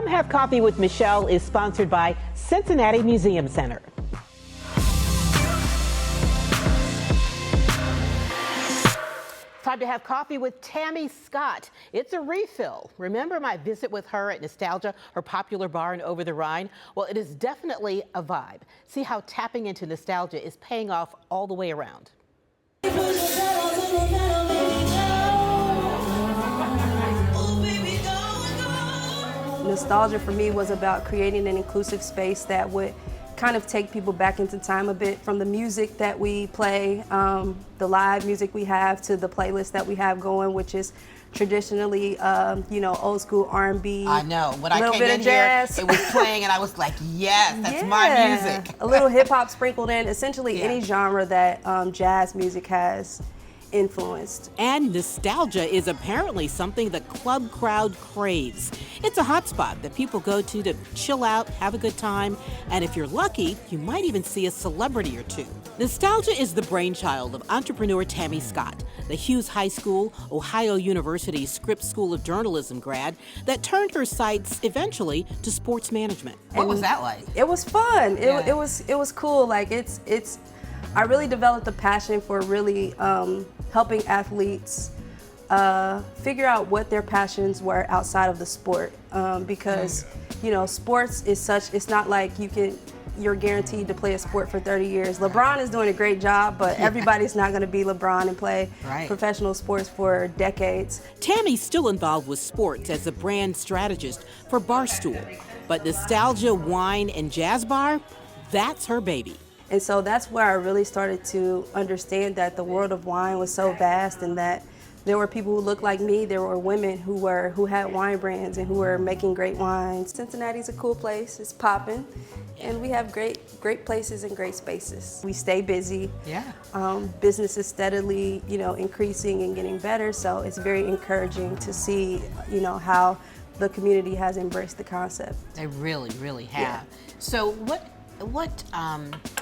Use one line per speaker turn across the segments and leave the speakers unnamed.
Have Coffee with Michelle is sponsored by Cincinnati Museum Center. Time to have coffee with Tammie Scott. It's a refill. Remember my visit with her at Nostalgia, her popular bar in Over the Rhine? Well, it is definitely a vibe. See how tapping into nostalgia is paying off all the way around.
Nostalgia for me was about creating an inclusive space that would kind of take people back into time a bit, from the music that we play, the live music we have, to the playlist that we have going, which is traditionally, old school R&B.
I know. When I came in
here,
it was playing and I was like, yes, that's my music.
A little hip hop sprinkled in, essentially any genre that jazz music has influenced.
And nostalgia is apparently something the club crowd craves. It's a hotspot that people go to chill out, have a good time, and if you're lucky, you might even see a celebrity or two. Nostalgia is the brainchild of entrepreneur Tammie Scott, the Hughes High School, Ohio University Scripps School of Journalism grad that turned her sights eventually to sports management. What was that like?
It was fun. It was cool. Like I really developed a passion for really helping athletes figure out what their passions were outside of the sport, because sports is such, it's not like you're guaranteed to play a sport for 30 years. LeBron is doing a great job, but everybody's not going to be LeBron and play professional sports for decades.
Tammie's still involved with sports as a brand strategist for Barstool, but Nostalgia Wine and Jazz Bar, that's her baby.
And so that's where I really started to understand that the world of wine was so vast, and that there were people who looked like me. There were women who had wine brands and who were making great wines. Cincinnati's a cool place. It's popping, and we have great places and great spaces. We stay busy.
Yeah.
Business is steadily, increasing and getting better. So it's very encouraging to see, how the community has embraced the concept.
They really, really have. Yeah. So what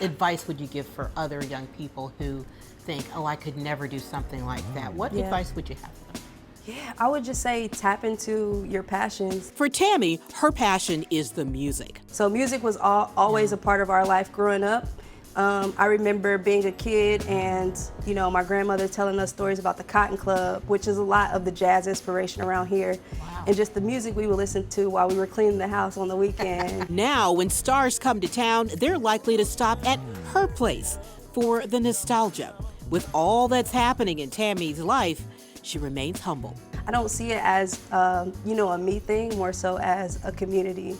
advice would you give for other young people who think, oh, I could never do something like that? What advice would you have for them?
Yeah, I would just say tap into your passions.
For Tammie, her passion is the music.
So music was always a part of our life growing up. I remember being a kid and, my grandmother telling us stories about the Cotton Club, which is a lot of the jazz inspiration around here. Wow. And just the music we would listen to while we were cleaning the house on the weekend.
Now, when stars come to town, they're likely to stop at her place for the nostalgia. With all that's happening in Tammie's life, she remains humble.
I don't see it as, a me thing, more so as a community,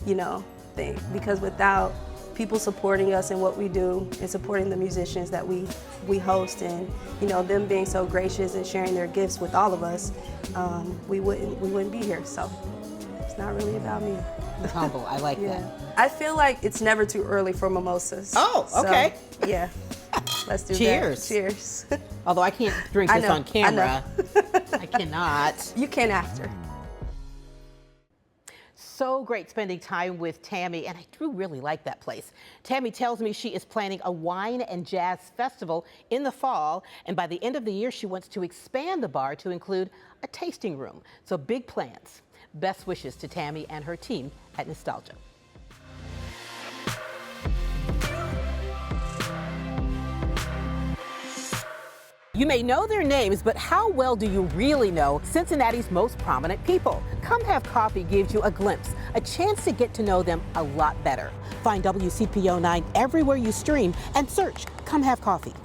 thing. Because without people supporting us in what we do and supporting the musicians that we host, and them being so gracious and sharing their gifts with all of us, we wouldn't be here. So it's not really about me.
It's humble. I like that.
I feel like it's never too early for mimosas.
Oh, okay.
So, yeah. Let's do
Cheers.
that. Cheers.
Although I can't drink this on camera. I cannot.
You can after.
So great spending time with Tammie, and I do really like that place. Tammie tells me she is planning a wine and jazz festival in the fall, and by the end of the year, she wants to expand the bar to include a tasting room. So big plans. Best wishes to Tammie and her team at Nostalgia. You may know their names, but how well do you really know Cincinnati's most prominent people? Come Have Coffee gives you a glimpse, a chance to get to know them a lot better. Find WCPO 9 everywhere you stream and search Come Have Coffee.